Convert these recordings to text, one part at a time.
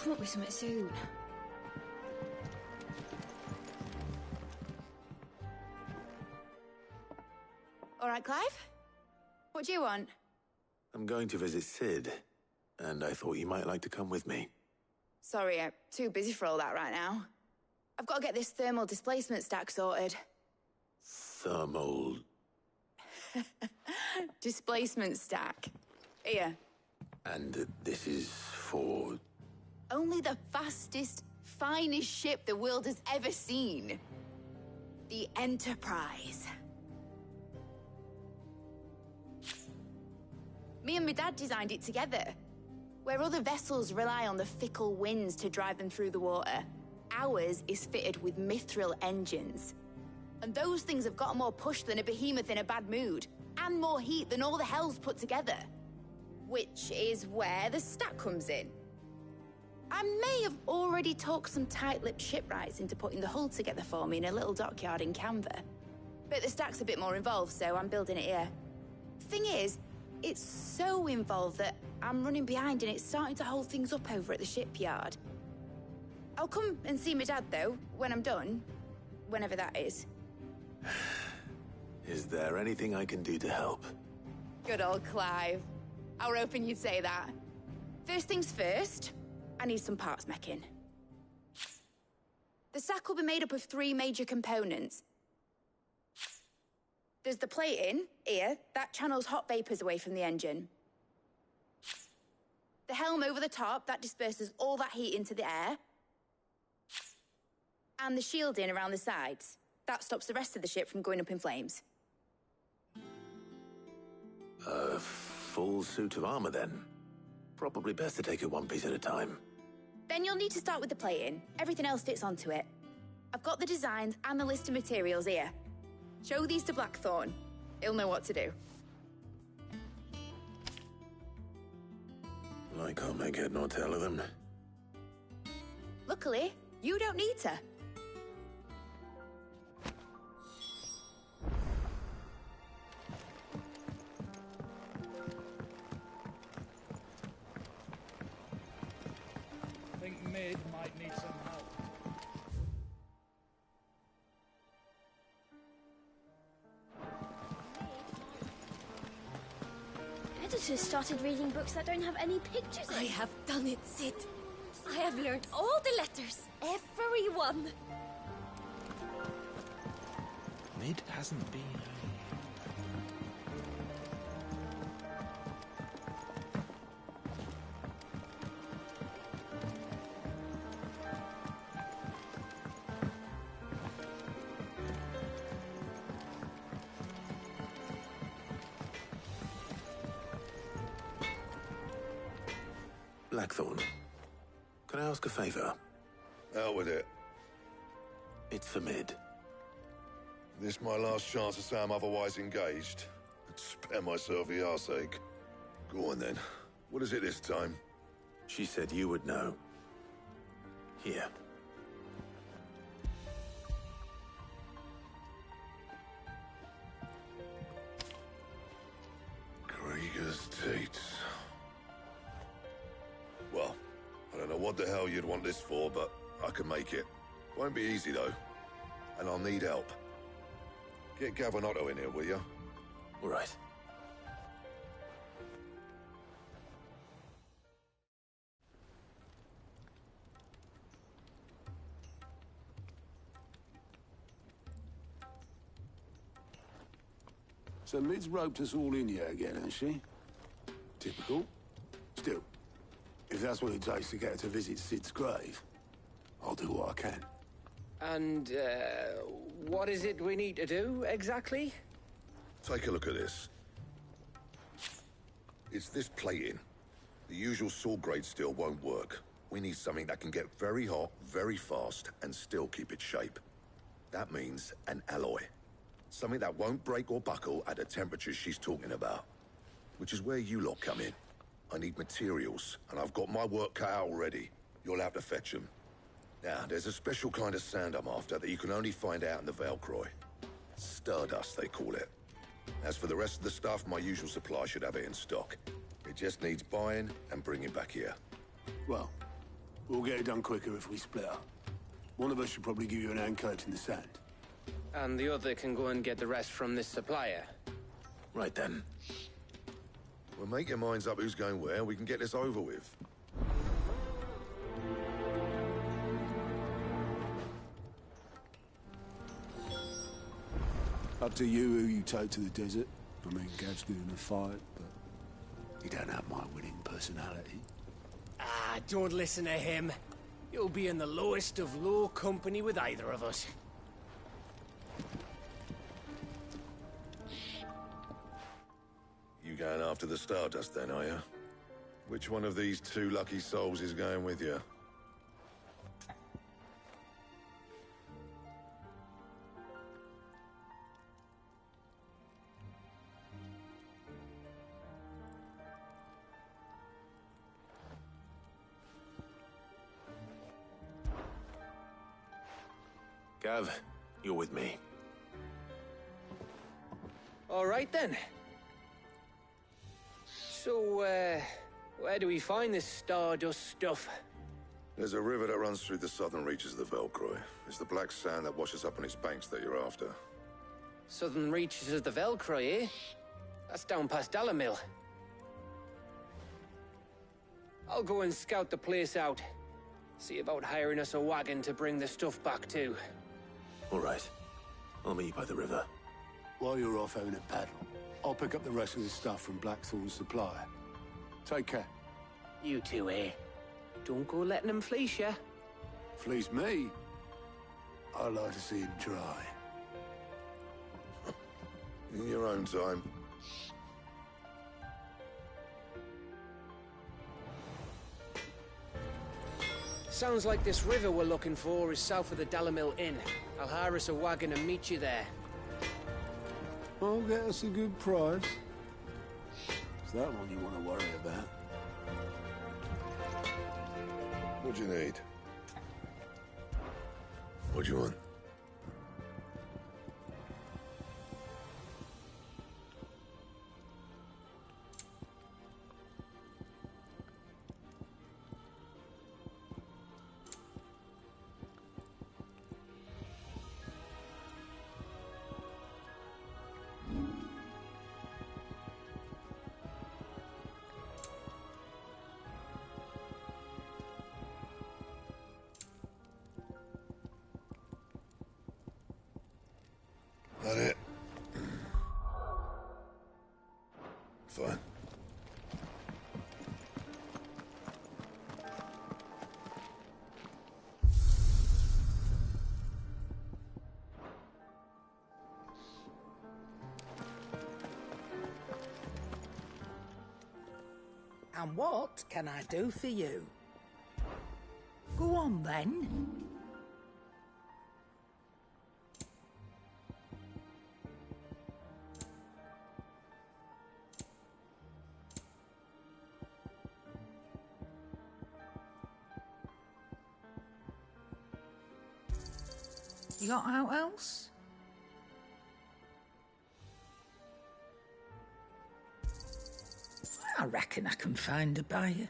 come up with something soon. All right, Clive? What do you want? I'm going to visit Sid, and I thought you might like to come with me. Sorry, I'm too busy for all that right now. I've got to get this thermal displacement stack sorted. Thermal... Displacement stack. Here. And this is for... Only the fastest, finest ship the world has ever seen. The Enterprise. Me and my dad designed it together. Where other vessels rely on the fickle winds to drive them through the water, ours is fitted with mithril engines. And those things have got more push than a behemoth in a bad mood, and more heat than all the hells put together. Which is where the stack comes in. I may have already talked some tight-lipped shipwrights into putting the hull together for me in a little dockyard in Canva. But the stack's a bit more involved, so I'm building it here. Thing is, it's so involved that I'm running behind and it's starting to hold things up over at the shipyard. I'll come and see my dad, though, when I'm done. Whenever that is. Is there anything I can do to help? Good old Clive. I were hoping you'd say that. First things first, I need some parts meching. The stack will be made up of 3 major components. There's the plating, here, that channels hot vapors away from the engine. The helm over the top, that disperses all that heat into the air. And the shielding around the sides. That stops the rest of the ship from going up in flames. A full suit of armor, then? Probably best to take it one piece at a time. Then you'll need to start with the plating. Everything else fits onto it. I've got the designs and the list of materials here. Show these to Blackthorn. He'll know what to do. I can't make head nor tail of them. Luckily, you don't need to. I think Mid might need some help. Editors started reading books that don't have any pictures in. I have done it, Sid. I have learned all the letters. Every one. Mid hasn't been... Blackthorn, can I ask a favor? Out with it. It's for Mid. This my last chance to say I'm otherwise engaged. I'd spare myself the arseache. Go on then. What is it this time? She said you would know. Here. Krieger's Teats. Well, I don't know what the hell you'd want this for, but I can make it. Won't be easy, though. And I'll need help. Get Gavin-Otto in here, will you? All right. So Mid's roped us all in here again, hasn't she? Typical. Still, if that's what it takes to get her to visit Sid's grave, I'll do what I can. And, what is it we need to do, exactly? Take a look at this. It's this plating. The usual saw grade steel won't work. We need something that can get very hot, very fast, and still keep its shape. That means an alloy. Something that won't break or buckle at the temperatures she's talking about. Which is where you lot come in. I need materials, and I've got my work cut out already. You'll have to fetch them. Now, there's a special kind of sand I'm after that you can only find out in the Valcroy. Stardust, they call it. As for the rest of the stuff, my usual supply should have it in stock. It just needs buying and bringing back here. Well, We'll get it done quicker if we split up. One of us should probably give you an hand coat in the sand. And the other can go and get the rest from this supplier. Right then. Well, make your minds up who's going where. We can get this over with. Up to you who you take to the desert. I mean, Gav's good in a fight, but you don't have my winning personality. Ah, don't listen to him. You'll be in the lowest of low company with either of us. You going after the Stardust then, are you? Which one of these two lucky souls is going with you? Gav, you're with me. All right, then. So, where do we find this Stardust stuff? There's a river that runs through the southern reaches of the Velcroy. It's the black sand that washes up on its banks that you're after. Southern reaches of the Velcroy, eh? That's down past Dalamil. I'll go and scout the place out. See about hiring us a wagon to bring the stuff back to. All right. I'll meet you by the river. While you're off having a paddle, I'll pick up the rest of the stuff from Blackthorn's supplier. Take care. You two, eh? Don't go letting them fleece ya. Fleece me? I'd like to see him try. In your own time. Sounds like this river we're looking for is south of the Dalamil Inn. I'll hire us a wagon and meet you there. I'll get us a good price. Is that one you want to worry about? What do you need? What do you want? That it? Fine. And what can I do for you? Go on then. You got out else? I reckon I can find a buyer.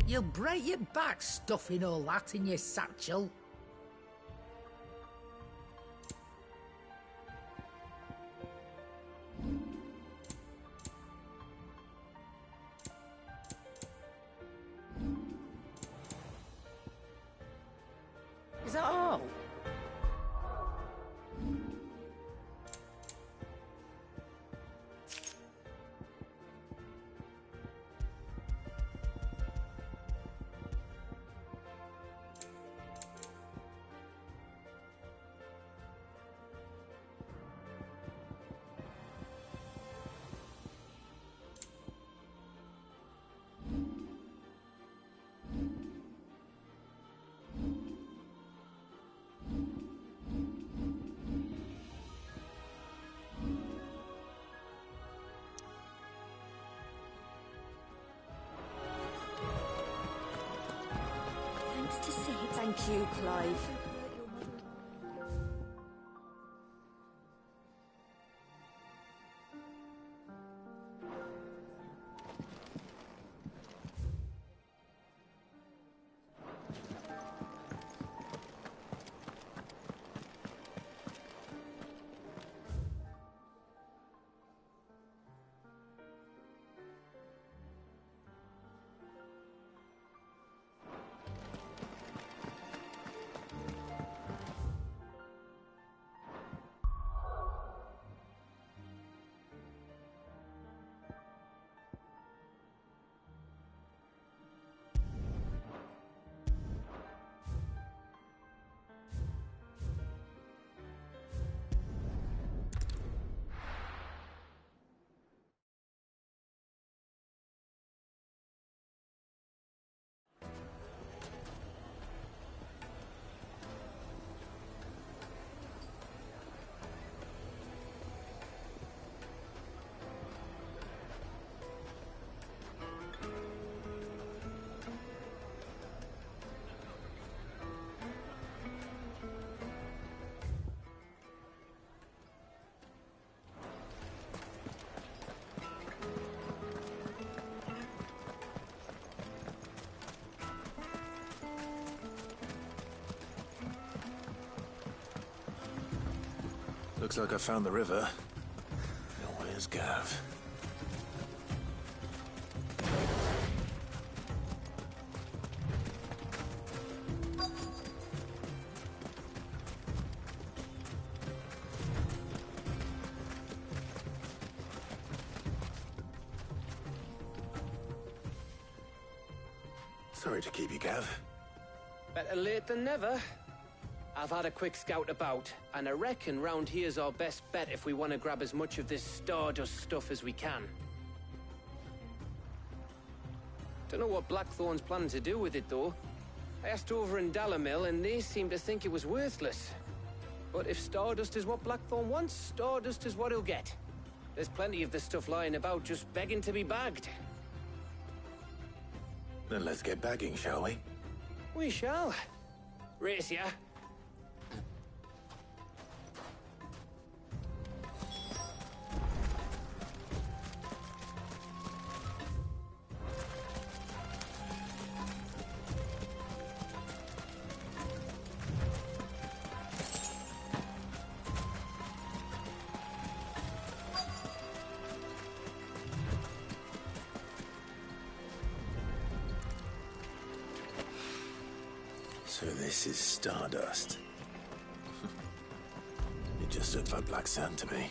You'll break your back stuffing all that in your satchel. Is that all? Thanks to Sid. Thank you, Clive. Looks like I found the river. Now where's Gav? Sorry to keep you, Gav. Better late than never. I've had a quick scout about, and I reckon round here's our best bet if we want to grab as much of this Stardust stuff as we can. Don't know what Blackthorn's planning to do with it, though. I asked over in Dalamil, and they seem to think it was worthless. But if Stardust is what Blackthorn wants, Stardust is what he'll get. There's plenty of this stuff lying about, just begging to be bagged. Then let's get bagging, shall we? We shall. Race ya. So this is Stardust. It just looks like black sand to me.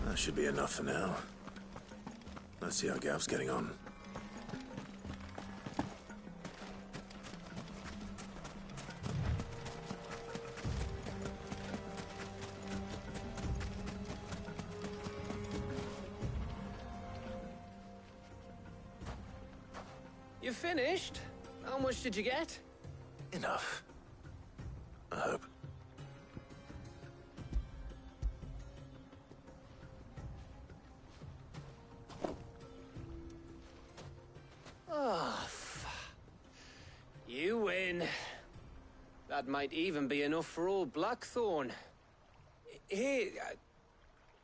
That should be enough for now. Let's see how Gav's getting on. You finished? How much did you get? Enough. I hope. You win. That might even be enough for old Blackthorn. Hey,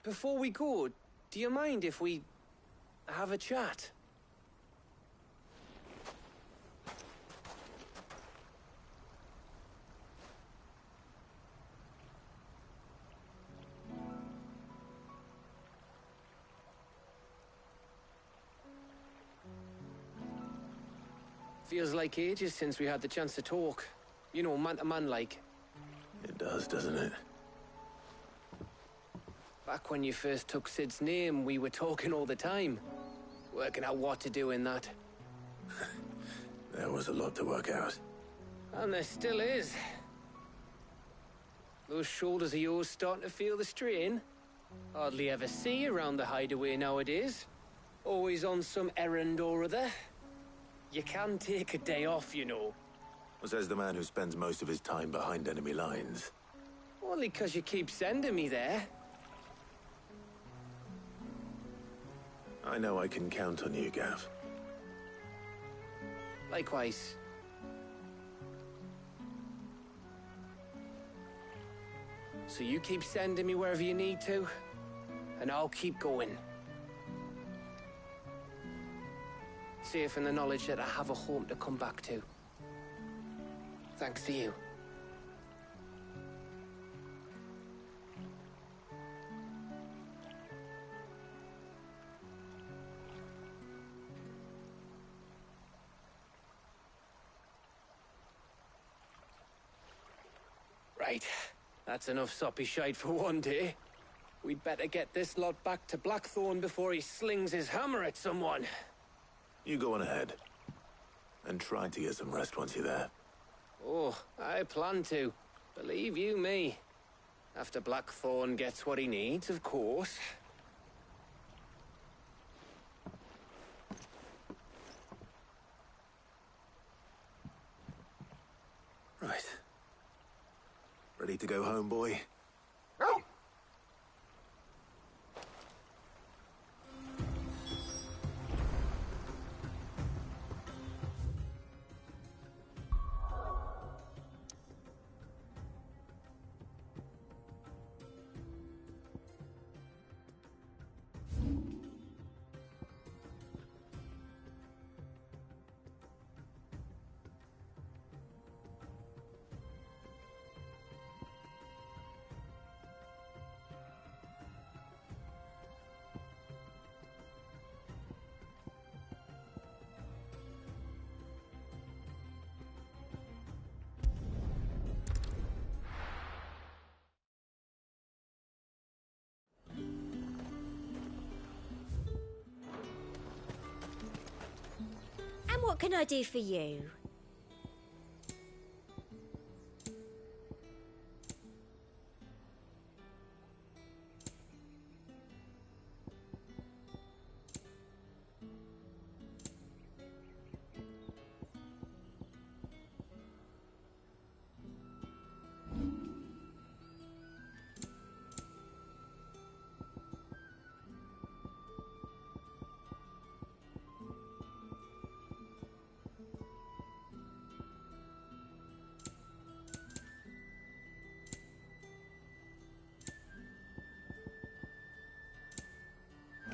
before we go, do you mind if we have a chat? Feels like ages since we had the chance to talk. You know, man to man like. It does, doesn't it? Back when you first took Sid's name, we were talking all the time. Working out what to do in that. There was a lot to work out. And there still is. Those shoulders of yours starting to feel the strain? Hardly ever see you around the hideaway nowadays. Always on some errand or other. You can take a day off, you know. Says the man who spends most of his time behind enemy lines. Only 'cause you keep sending me there. I know I can count on you, Gav. Likewise. So you keep sending me wherever you need to, and I'll keep going. Safe in the knowledge that I have a home to come back to. Thanks to you. Right. That's enough soppy shite for one day. We'd better get this lot back to Blackthorn before he slings his hammer at someone. You go on ahead. And try to get some rest once you're there. Oh, I plan to. Believe you me. After Blackthorn gets what he needs, of course. Right. Ready to go home, boy? And what can I do for you?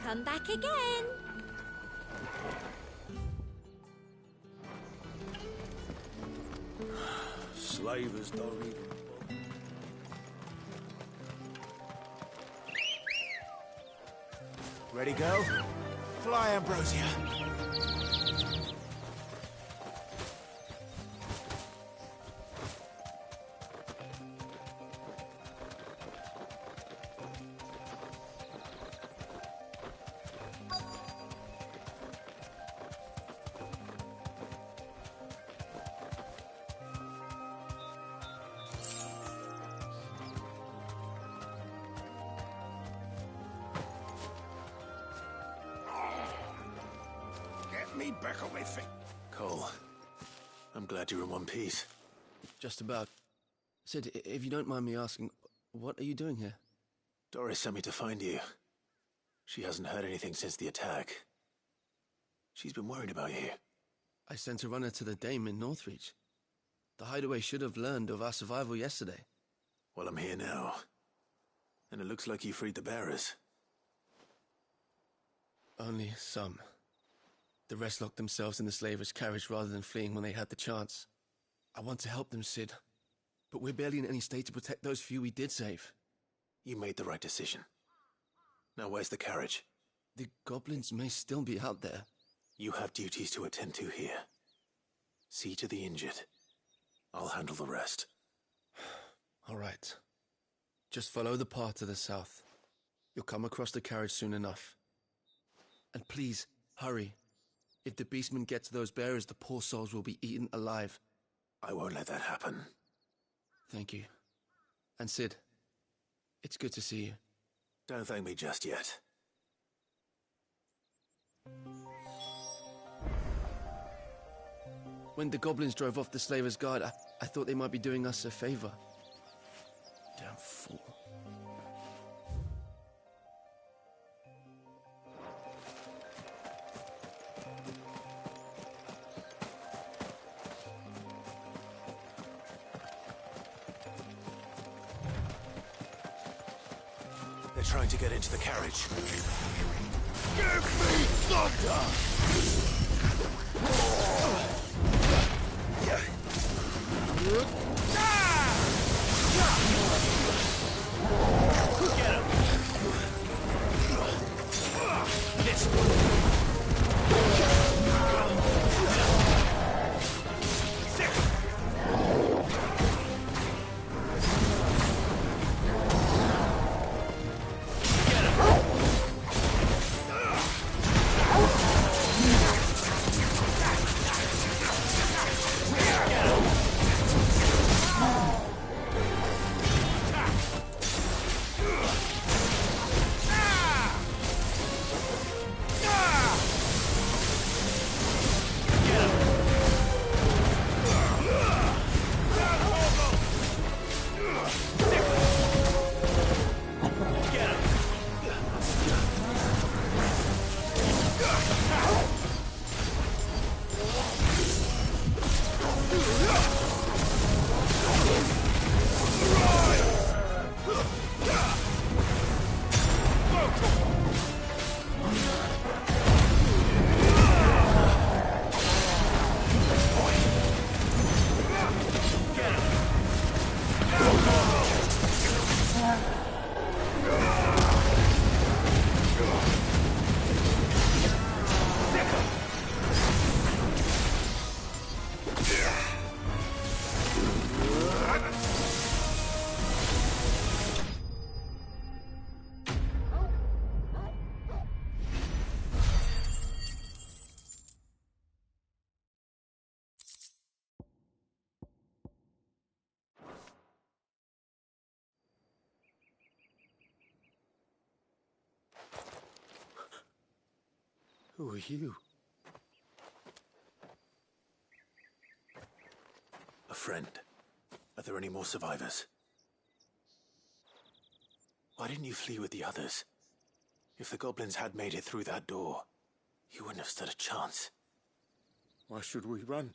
Come back again. Slavers don't even bother. Ready, go? Fly, Ambrosia. Me back on my feet. Cole, I'm glad you're in one piece. Just about. Sid, if you don't mind me asking, what are you doing here? Doris sent me to find you. She hasn't heard anything since the attack. She's been worried about you. I sent a runner to the Dame in Northreach. The hideaway should have learned of our survival yesterday. Well, I'm here now. And it looks like you freed the bearers. Only some. The rest locked themselves in the slaver's carriage rather than fleeing when they had the chance. I want to help them, Sid. But we're barely in any state to protect those few we did save. You made the right decision. Now where's the carriage? The goblins may still be out there. You have duties to attend to here. See to the injured. I'll handle the rest. All right. Just follow the path to the south. You'll come across the carriage soon enough. And please, hurry. If the beastmen get to those bearers, the poor souls will be eaten alive. I won't let that happen. Thank you. And Cid, it's good to see you. Don't thank me just yet. When the goblins drove off the Slavers' Guard, I thought they might be doing us a favor. Damn fool. They're trying to get into the carriage. Give me thunder! Get him! This one! Who are you? A friend. Are there any more survivors? Why didn't you flee with the others? If the goblins had made it through that door, you wouldn't have stood a chance. Why should we run?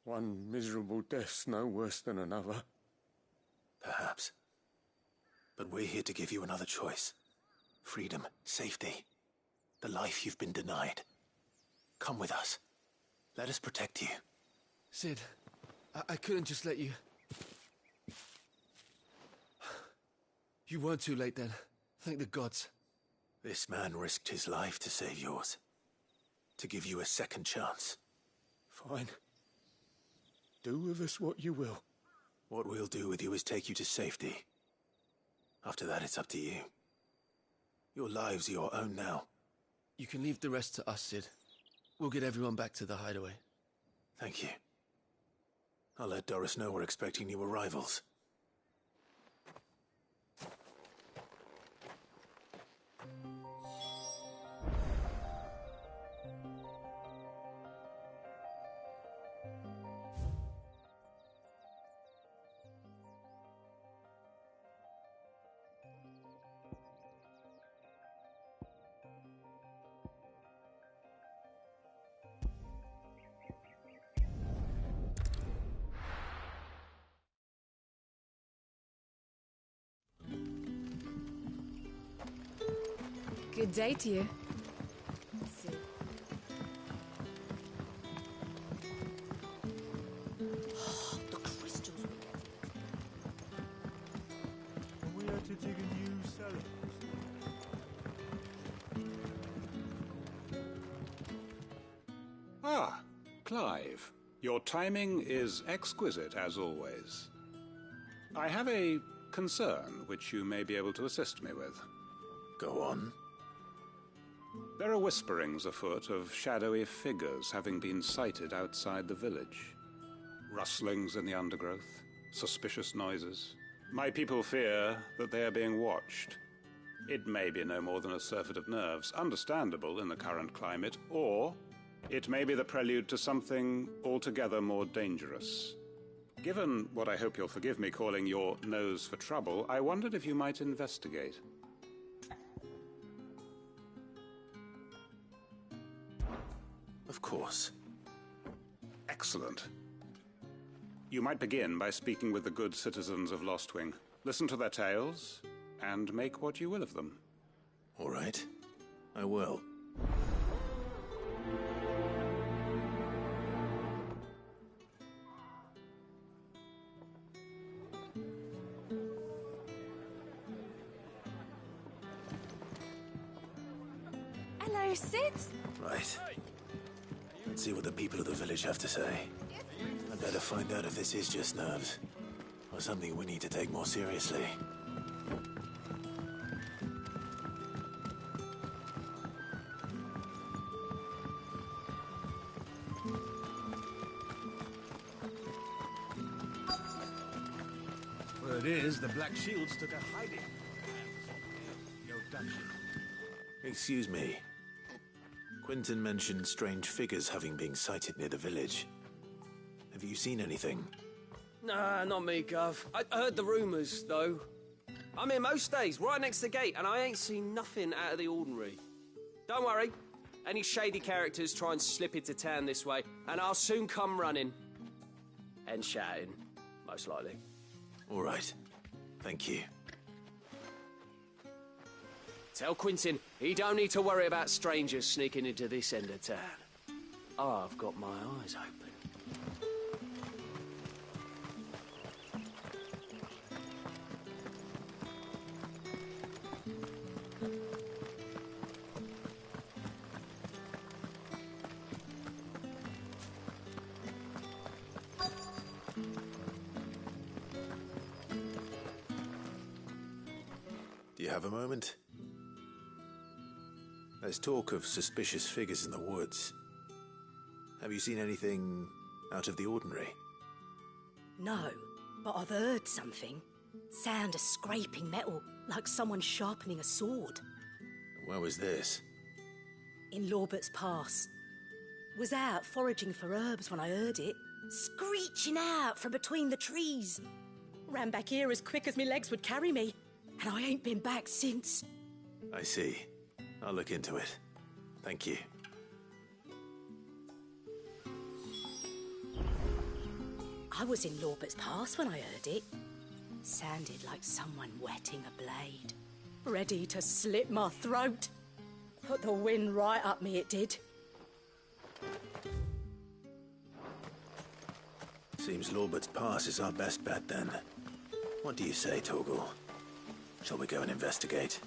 One miserable death's no worse than another. Perhaps. But we're here to give you another choice. Freedom, safety. The life you've been denied. Come with us. Let us protect you. Cid, I couldn't just let you... You weren't too late then. Thank the gods. This man risked his life to save yours. To give you a second chance. Fine. Do with us what you will. What we'll do with you is take you to safety. After that, it's up to you. Your lives are your own now. You can leave the rest to us, Cid. We'll get everyone back to the hideaway. Thank you. I'll let Doris know we're expecting new arrivals. Good day to you. The crystals we get. We are to dig a new cellar. Ah, Clive. Your timing is exquisite, as always. I have a concern which you may be able to assist me with. Go on. There are whisperings afoot of shadowy figures having been sighted outside the village. Rustlings in the undergrowth, suspicious noises. My people fear that they are being watched. It may be no more than a surfeit of nerves, understandable in the current climate, or it may be the prelude to something altogether more dangerous. Given what I hope you'll forgive me calling your nose for trouble, I wondered if you might investigate. Of course. Excellent. You might begin by speaking with the good citizens of Lostwing. Listen to their tales, and make what you will of them. All right. I will. Hello, Sid. Right. Let's see what the people of the village have to say. I'd better find out if this is just nerves, or something we need to take more seriously. Word is, the Black Shields took a hiding. Excuse me. Quinton mentioned strange figures having been sighted near the village. Have you seen anything? Nah, not me, Gov. I heard the rumours, though. I'm here most days, right next to the gate, and I ain't seen nothing out of the ordinary. Don't worry. Any shady characters try and slip into town this way, and I'll soon come running. And shouting, most likely. All right. Thank you. Tell Quinton he don't need to worry about strangers sneaking into this end of town. I've got my eyes open. Do you have a moment? There's talk of suspicious figures in the woods. Have you seen anything out of the ordinary? No, but I've heard something. Sound of scraping metal, like someone sharpening a sword. Where was this? In Lorbert's Pass. Was out foraging for herbs when I heard it, screeching out from between the trees. Ran back here as quick as my legs would carry me, and I ain't been back since. I see. I'll look into it. Thank you. I was in Lorbert's Pass when I heard it. Sounded like someone whetting a blade. Ready to slit my throat. Put the wind right up me, it did. Seems Lorbert's Pass is our best bet then. What do you say, Torgal? Shall we go and investigate?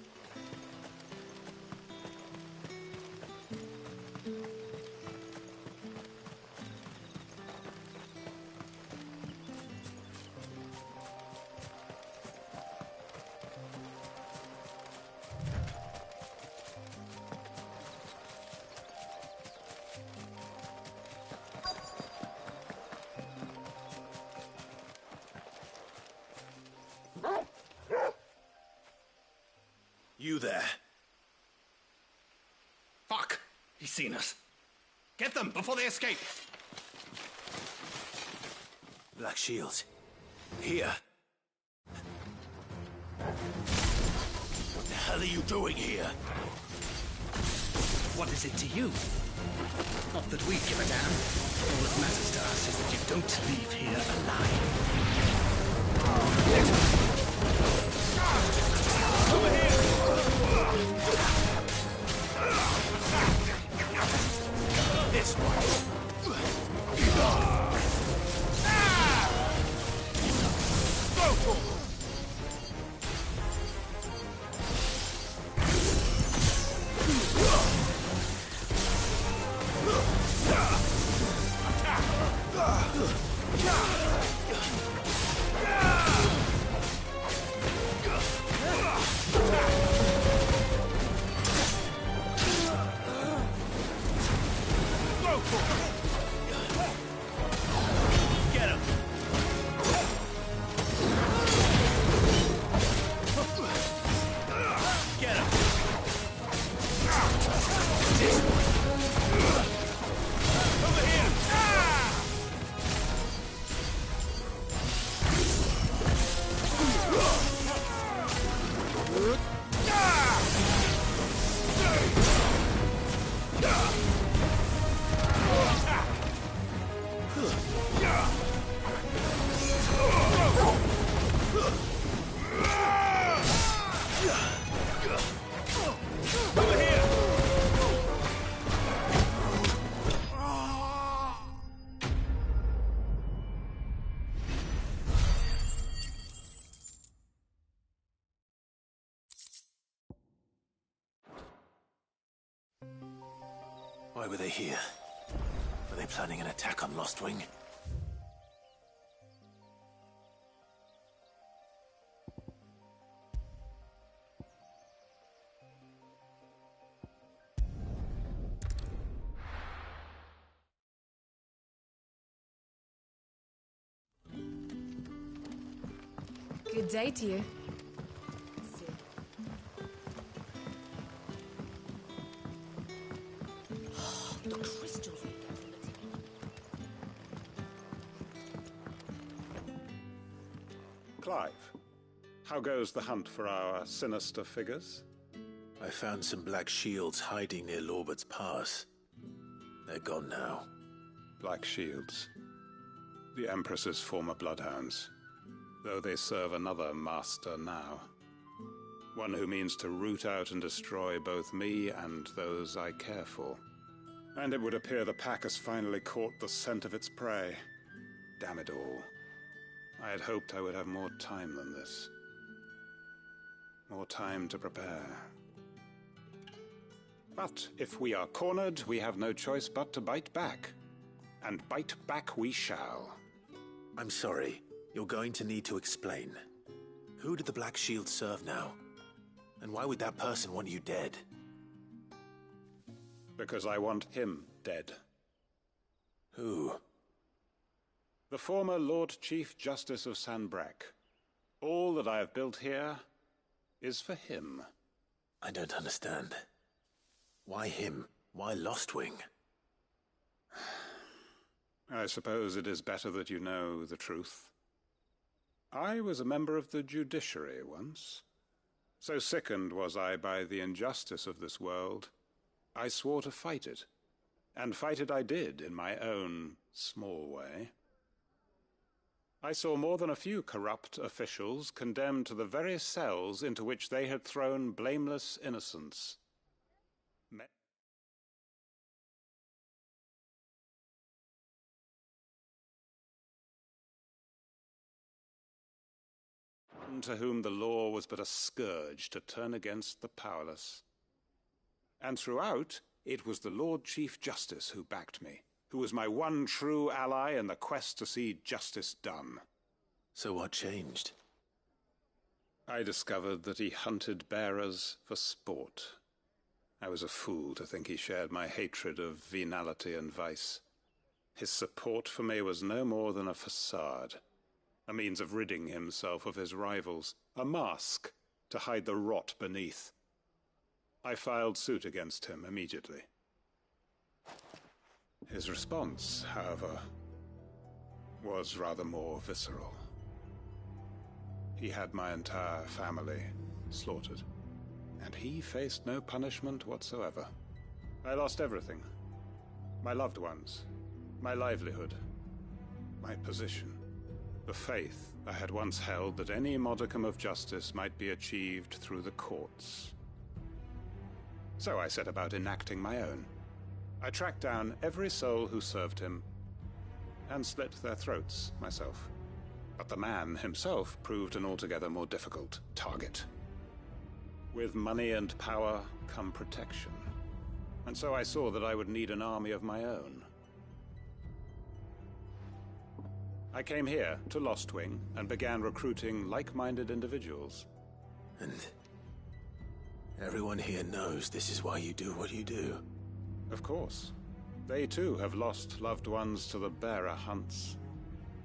You there. Fuck! He's seen us. Get them before they escape! Black Shields. Here. What the hell are you doing here? What is it to you? Not that we give a damn. All that matters to us is that you don't leave here alive. Over here! This one. Go for it. Get him! were they here? Were they planning an attack on Lostwing? Good day to you. The crystals we get from the Clive, how goes the hunt for our sinister figures? I found some black shields hiding near Lorbert's Pass. They're gone now. Black Shields. The Empress's former bloodhounds. Though they serve another master now. One who means to root out and destroy both me and those I care for. And it would appear the pack has finally caught the scent of its prey. Damn it all. I had hoped I would have more time than this. More time to prepare. But if we are cornered, we have no choice but to bite back. And bite back we shall. I'm sorry. You're going to need to explain. Who did the Black Shield serve now? And why would that person want you dead? Because I want him dead. Who? The former Lord Chief Justice of Sanbreque. All that I have built here is for him. I don't understand. Why him? Why Lostwing? I suppose it is better that you know the truth. I was a member of the judiciary once. So sickened was I by the injustice of this world, I swore to fight it. And fight it I did in my own small way. I saw more than a few corrupt officials condemned to the very cells into which they had thrown blameless innocents. To whom the law was but a scourge to turn against the powerless. And throughout, it was the Lord Chief Justice who backed me, who was my one true ally in the quest to see justice done. So what changed? I discovered that he hunted bearers for sport. I was a fool to think he shared my hatred of venality and vice. His support for me was no more than a facade. A means of ridding himself of his rivals, a mask to hide the rot beneath. I filed suit against him immediately. His response, however, was rather more visceral. He had my entire family slaughtered, and he faced no punishment whatsoever. I lost everything. My loved ones, my livelihood, my position. The faith I had once held that any modicum of justice might be achieved through the courts. So I set about enacting my own. I tracked down every soul who served him, and slit their throats myself. But the man himself proved an altogether more difficult target. With money and power come protection, and so I saw that I would need an army of my own. I came here to Lostwing and began recruiting like-minded individuals. And everyone here knows this is why you do what you do. Of course. They too have lost loved ones to the bearer hunts.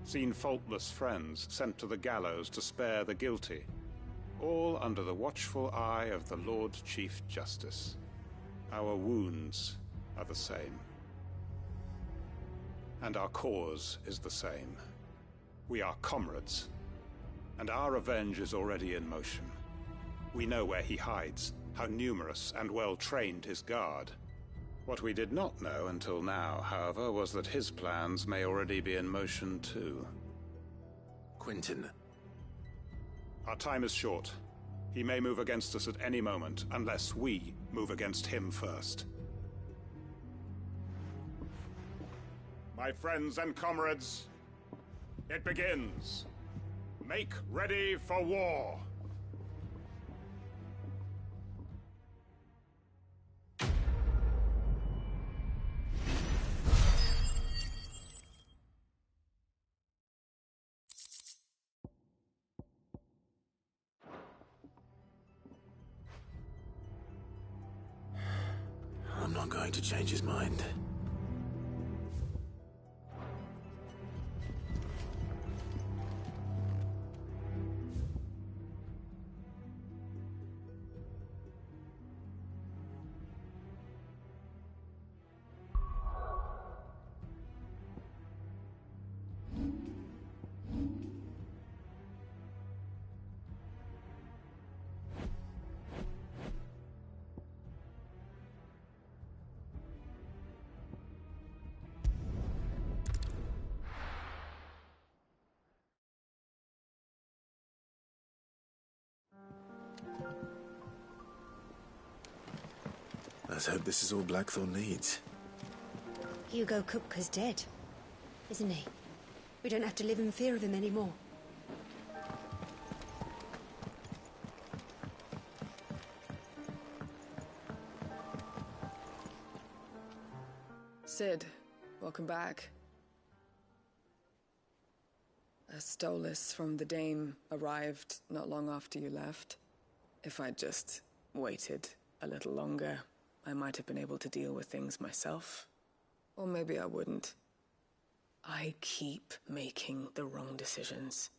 Seen faultless friends sent to the gallows to spare the guilty. All under the watchful eye of the Lord Chief Justice. Our wounds are the same. And our cause is the same. We are comrades, and our revenge is already in motion. We know where he hides, how numerous and well-trained his guard. What we did not know until now, however, was that his plans may already be in motion too. Quentin. Our time is short. He may move against us at any moment, unless we move against him first. My friends and comrades, it begins. Make ready for war. going to change his mind. Let's hope this is all Blackthorn needs. Hugo Kupka's dead, isn't he? We don't have to live in fear of him anymore. Cid, welcome back. A Stolas from the Dame arrived not long after you left. If I'd just waited a little longer, I might have been able to deal with things myself. Or maybe I wouldn't. I keep making the wrong decisions.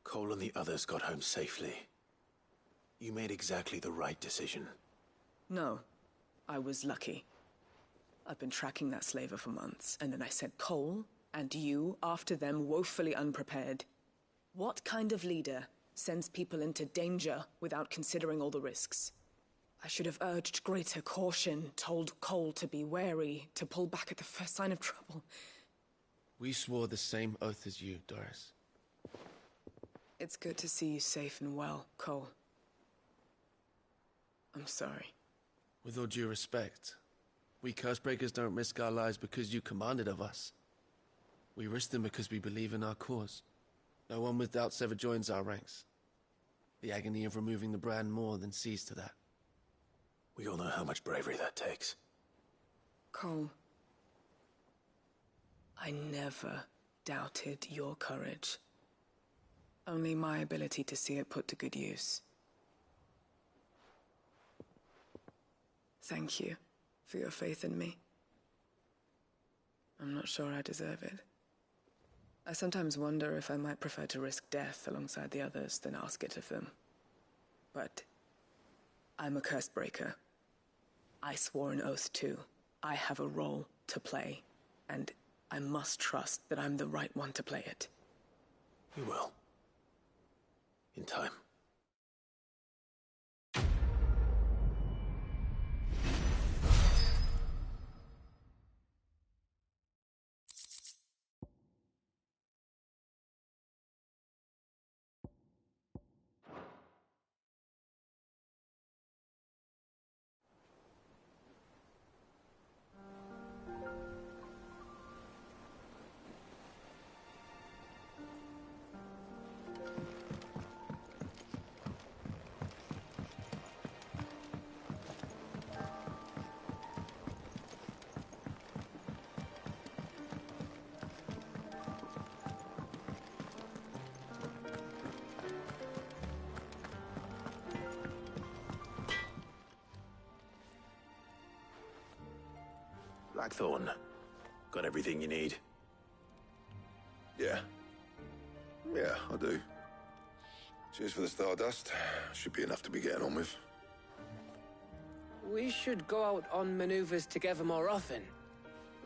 Cole and the others got home safely. You made exactly the right decision. No, I was lucky. I've been tracking that slaver for months, and then I sent Cole and you after them, woefully unprepared. What kind of leader sends people into danger without considering all the risks? I should have urged greater caution, told Cole to be wary, to pull back at the first sign of trouble. We swore the same oath as you, Doris. It's good to see you safe and well, Cole. I'm sorry. With all due respect, we Cursebreakers don't risk our lives because you commanded of us. We risk them because we believe in our cause. No one with doubts ever joins our ranks. The agony of removing the brand more than sees to that. We all know how much bravery that takes. Cole, I never doubted your courage. Only my ability to see it put to good use. Thank you for your faith in me. I'm not sure I deserve it. I sometimes wonder if I might prefer to risk death alongside the others than ask it of them. But I'm a Cursebreaker. I swore an oath too. I have a role to play, and I must trust that I'm the right one to play it. You will. In time. Blackthorn, got everything you need? Yeah. Yeah, I do. Cheers for the Stardust. Should be enough to be getting on with. We should go out on maneuvers together more often.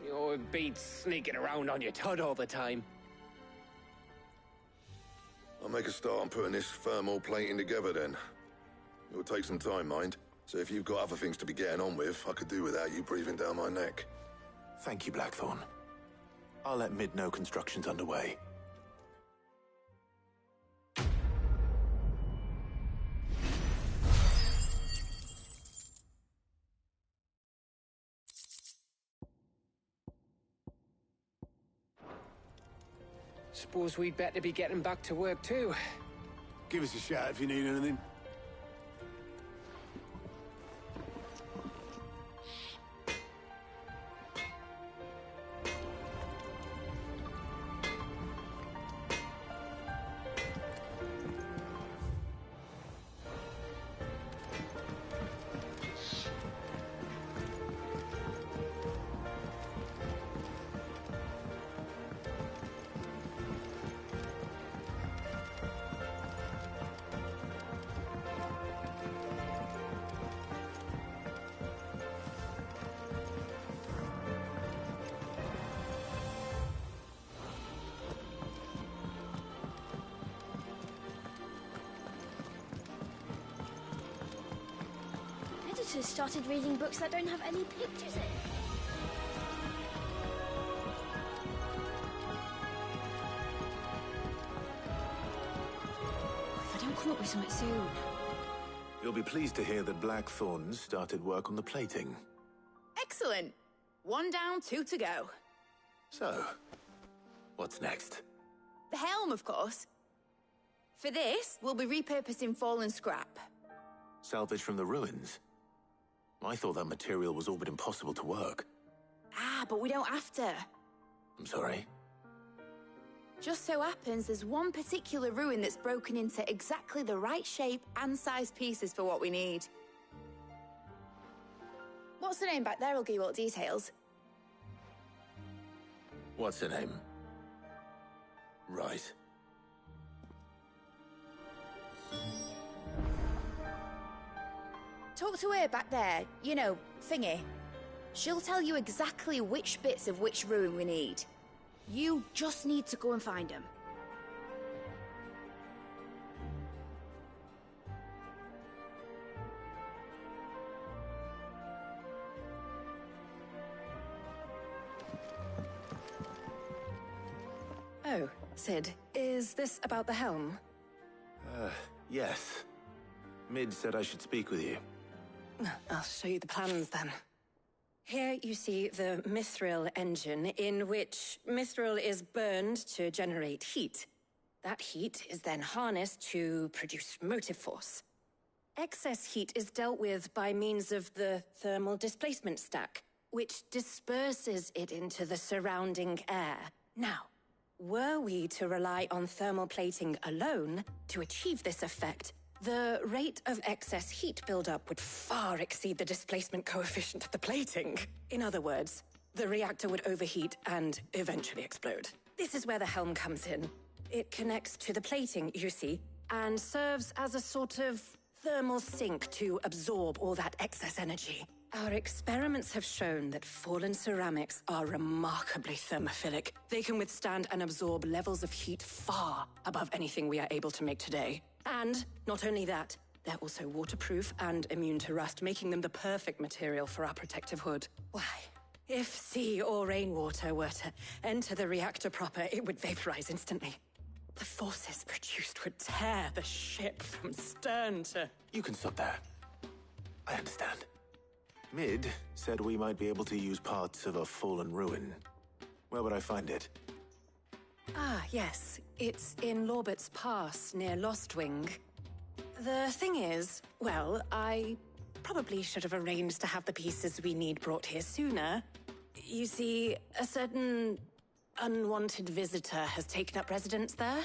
You're beat sneaking around on your Todd all the time. I'll make a start on putting this thermal plating together then. It'll take some time, mind. So if you've got other things to be getting on with, I could do without you breathing down my neck. Thank you, Blackthorn. I'll let Mid know construction's underway. Suppose we'd better be getting back to work too. Give us a shout if you need anything. just started reading books that don't have any pictures in. If I don't come up with something soon. You'll be pleased to hear that Blackthorn started work on the plating. Excellent. 1 down, 2 to go. So, what's next? The helm, of course. For this, we'll be repurposing fallen scrap. Salvage from the ruins? I thought that material was all but impossible to work. Ah, but we don't have to. I'm sorry. Just so happens there's one particular ruin that's broken into exactly the right shape and size pieces for what we need. What's the name back there? I'll give you all the details. What's her name? Right. Talk to her back there. You know, thingy. She'll tell you exactly which bits of which ruin we need. You just need to go and find them. Oh, Sid, is this about the helm? Yes. Mid said I should speak with you. I'll show you the plans then. Here you see the Mithril engine, in which Mithril is burned to generate heat. That heat is then harnessed to produce motive force. Excess heat is dealt with by means of the thermal displacement stack, which disperses it into the surrounding air. Now, were we to rely on thermal plating alone to achieve this effect, the rate of excess heat buildup would far exceed the displacement coefficient of the plating. In other words, the reactor would overheat and eventually explode. This is where the helm comes in. It connects to the plating, you see, and serves as a sort of thermal sink to absorb all that excess energy. Our experiments have shown that fallen ceramics are remarkably thermophilic. They can withstand and absorb levels of heat far above anything we are able to make today. And not only that, they're also waterproof and immune to rust, making them the perfect material for our protective hood. Why, if sea or rainwater were to enter the reactor proper, it would vaporize instantly. The forces produced would tear the ship from stern to... You can stop there. I understand. Mid said we might be able to use parts of a fallen ruin. Where would I find it? Ah, yes. It's in Lorbert's Pass, near Lostwing. The thing is, well, I probably should have arranged to have the pieces we need brought here sooner. You see, a certain unwanted visitor has taken up residence there.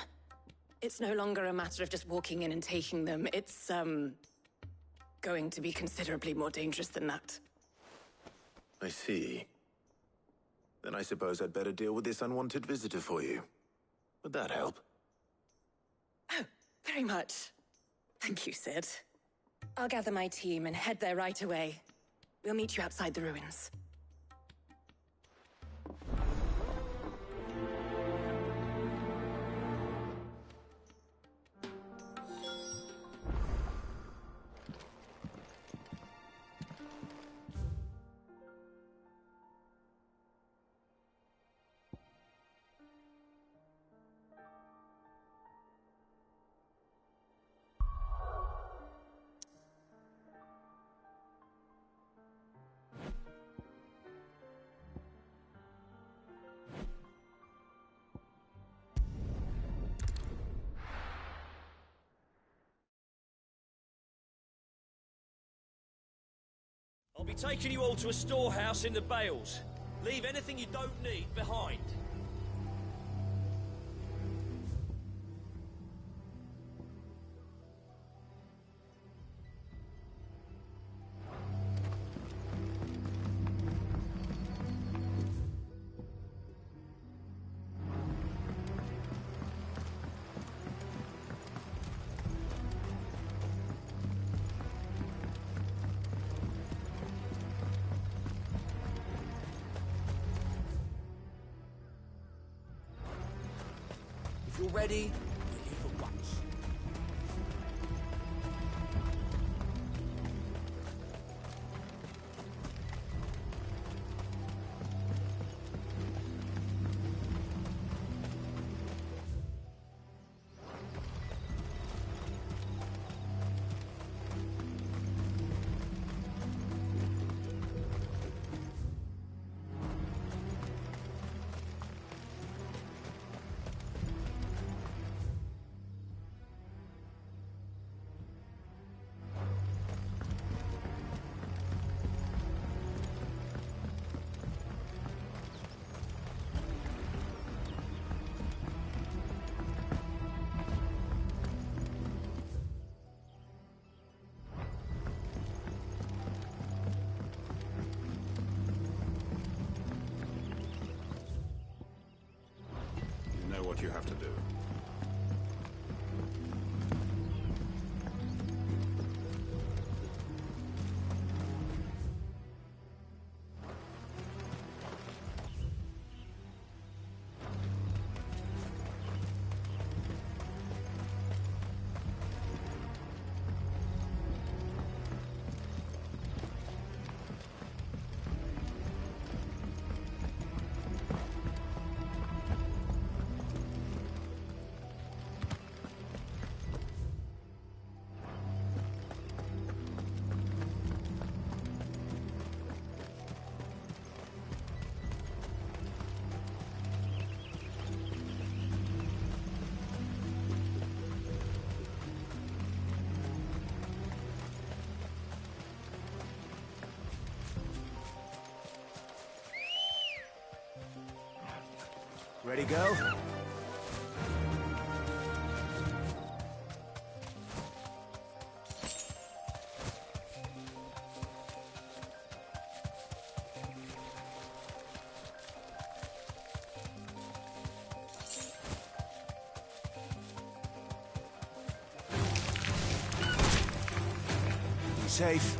It's no longer a matter of just walking in and taking them. It's, going to be considerably more dangerous than that. I see. Then I suppose I'd better deal with this unwanted visitor for you. Would that help? Oh, very much. Thank you, Sid. I'll gather my team and head there right away. We'll meet you outside the ruins. I'll be taking you all to a storehouse in the Bales. Leave anything you don't need behind. If you're ready, we're in for once. what you have to do. Ready, go? Safe.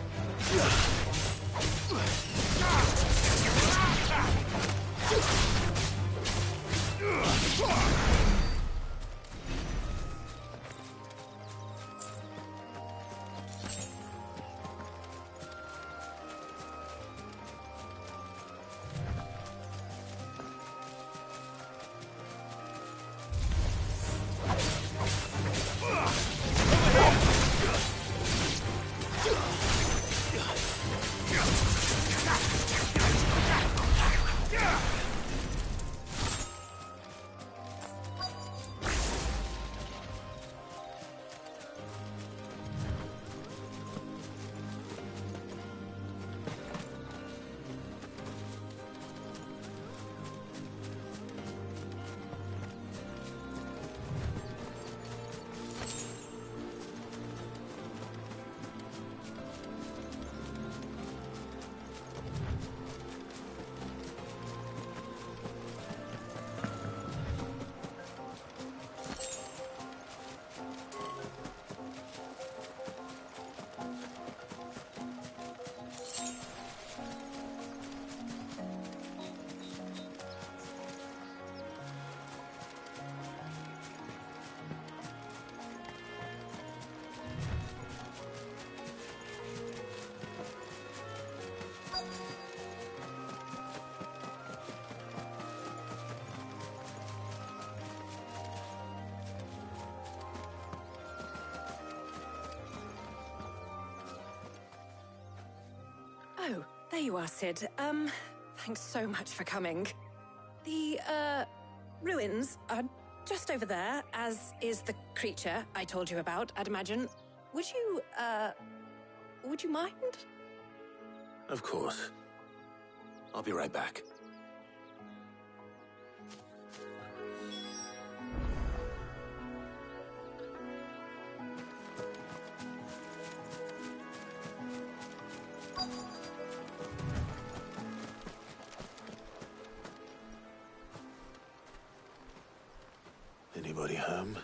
Oh, there you are, Cid. Thanks so much for coming. The, ruins are just over there, as is the creature I told you about, I'd imagine. Would you mind? Of course. I'll be right back. Anybody home?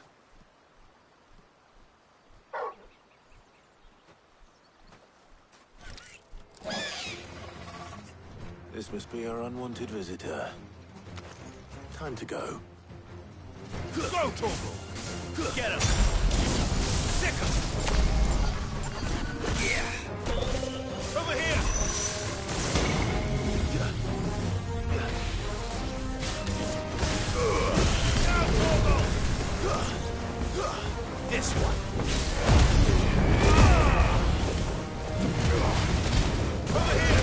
This must be our unwanted visitor. Time to go. Go, Torgal! Get him! Sick him! Yeah! Over here! This one. Over here.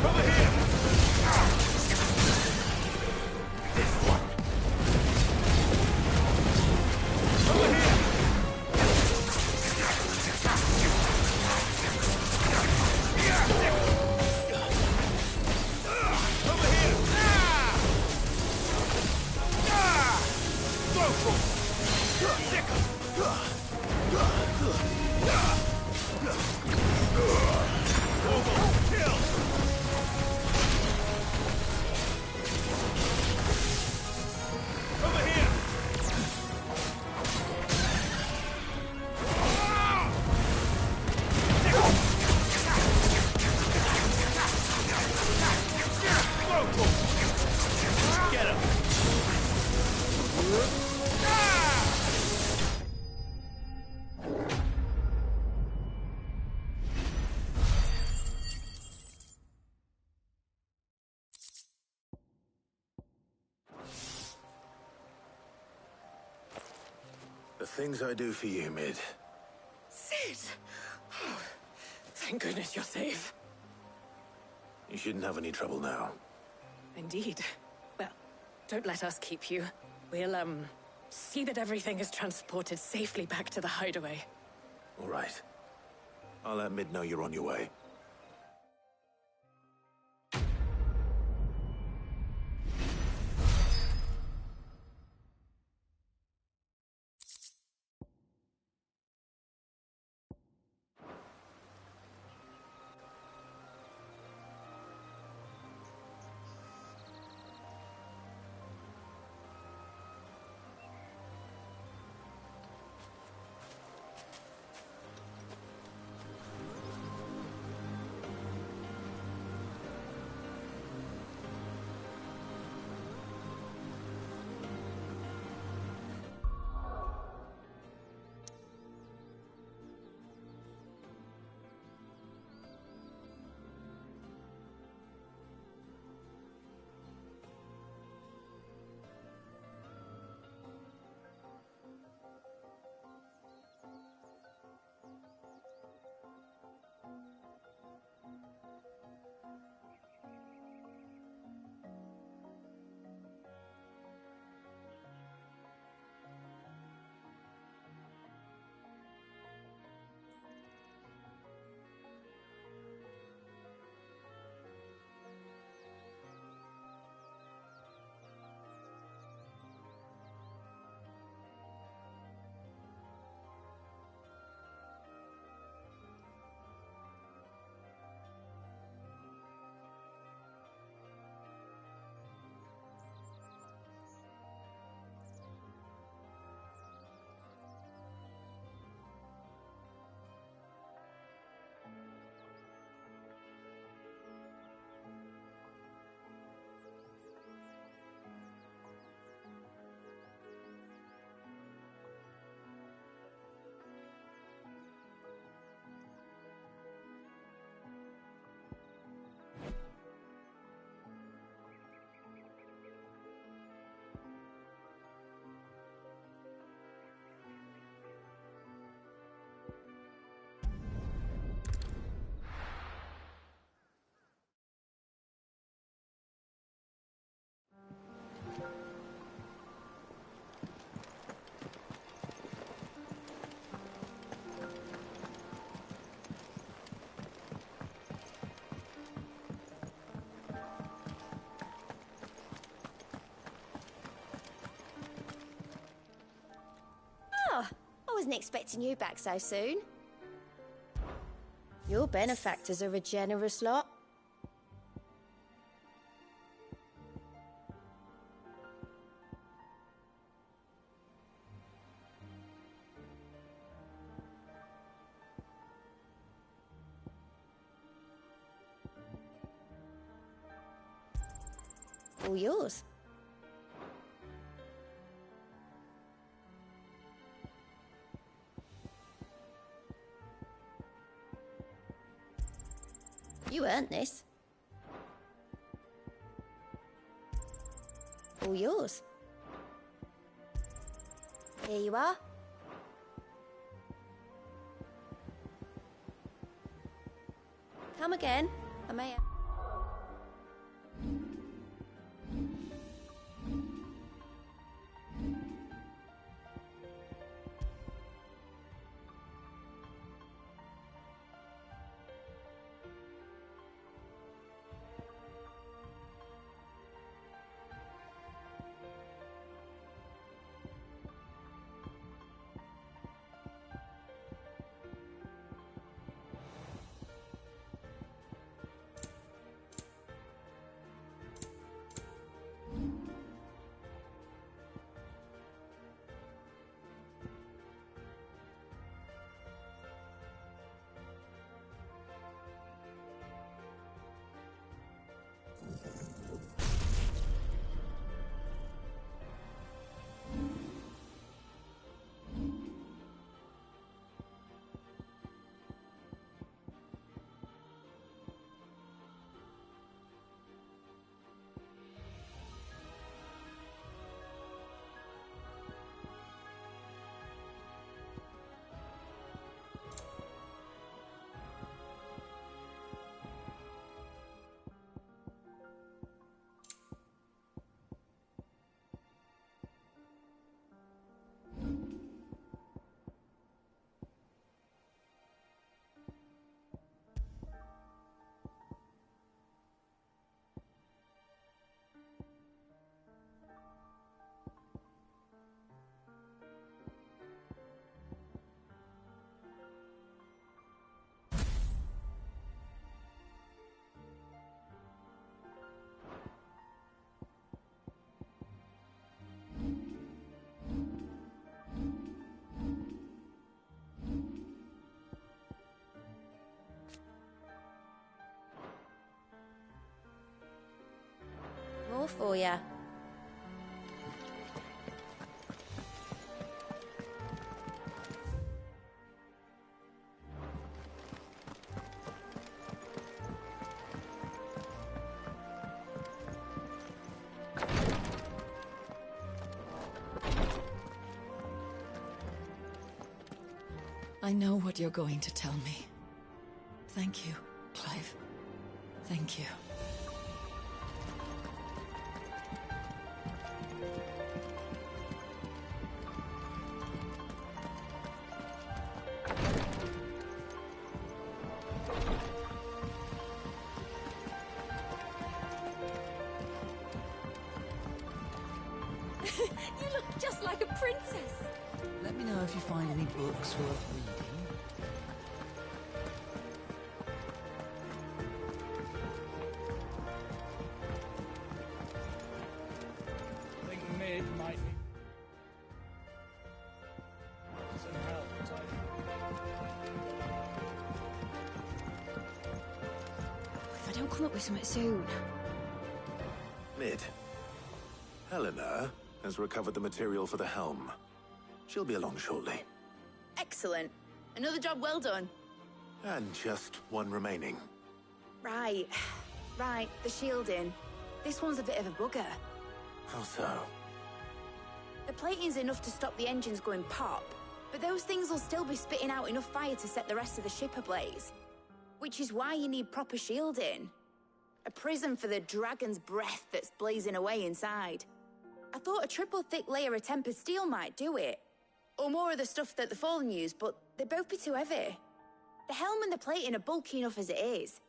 Over here. This one. things I do for you, Mid. Sid! Oh, thank goodness you're safe. You shouldn't have any trouble now. Indeed. Well, don't let us keep you. We'll, see that everything is transported safely back to the hideaway. All right. I'll let Mid know you're on your way. Oh, I wasn't expecting you back so soon. Your benefactors are a generous lot. All yours. You earned this. All yours. Here you are. Come again. I may... for you. I know what you're going to tell me. Thank you, Clive. Thank you. You look just like a princess. Let me know if you find any books worth reading. I think Mid might need some help, Tyler. If I don't come up with something soon. Mid. Helena has recovered the material for the helm. She'll be along shortly. Excellent. Another job well done. And just one remaining. Right. Right, the shielding. This one's a bit of a bugger. How so? The plating's enough to stop the engines going pop, but those things will still be spitting out enough fire to set the rest of the ship ablaze. Which is why you need proper shielding. A prison for the dragon's breath that's blazing away inside. I thought a triple thick layer of tempered steel might do it. Or more of the stuff that the Fallen use, but they'd both be too heavy. The helm and the plating are bulky enough as it is.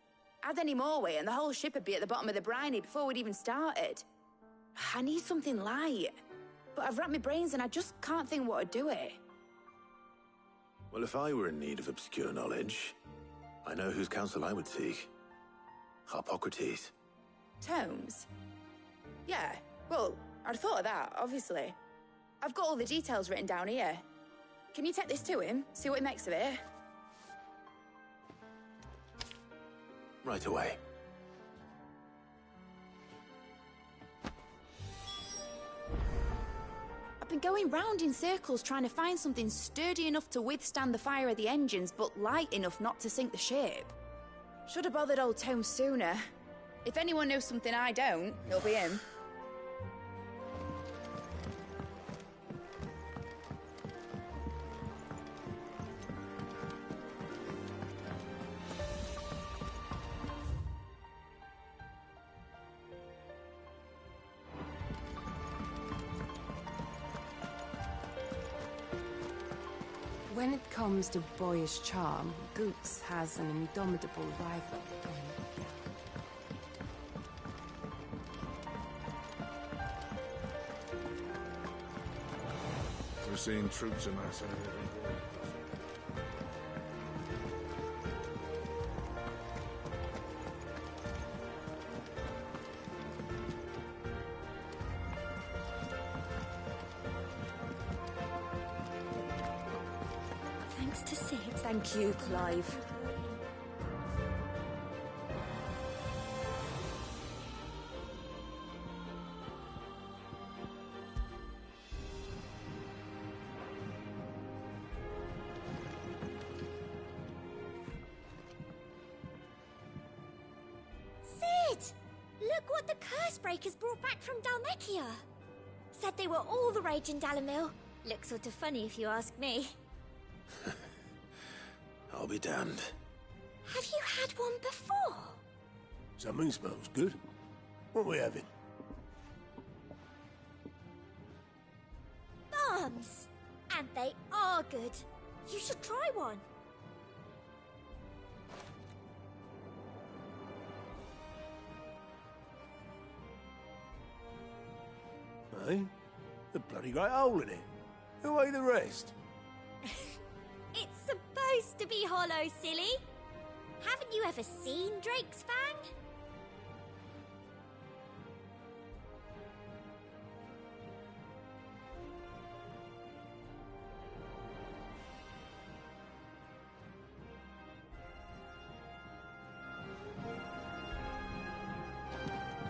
Add any more weight and the whole ship would be at the bottom of the briny before we'd even started. I need something light. But I've racked my brains and I just can't think what would do it. Well, if I were in need of obscure knowledge, I know whose counsel I would seek. Harpocrates. Tomes? Yeah, well, I'd thought of that, obviously. I've got all the details written down here. Can you take this to him, see what he makes of it? Right away. I've been going round in circles trying to find something sturdy enough to withstand the fire of the engines, but light enough not to sink the ship. Should have bothered old Tomes sooner. If anyone knows something I don't, it'll be him. When it comes to boyish charm, Gooks has an indomitable rival. We're seeing troops amassing in every corner. Thanks to Sid. Thank you, Clive. Sid! Look what the Cursebreakers brought back from Dalmekia. Said they were all the rage in Dalamil. Looks sort of funny if you ask me. I'll be damned. Have you had one before? Something smells good. What are we having? Bombs! And they are good. You should try one. Eh? The bloody great hole in it. Who ate the rest? It's supposed to be hollow, silly. Haven't you ever seen Drake's Fang?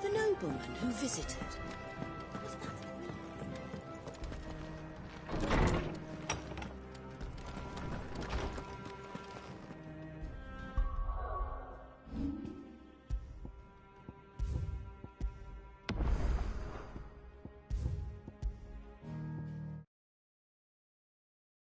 The gnome nobleman who visited.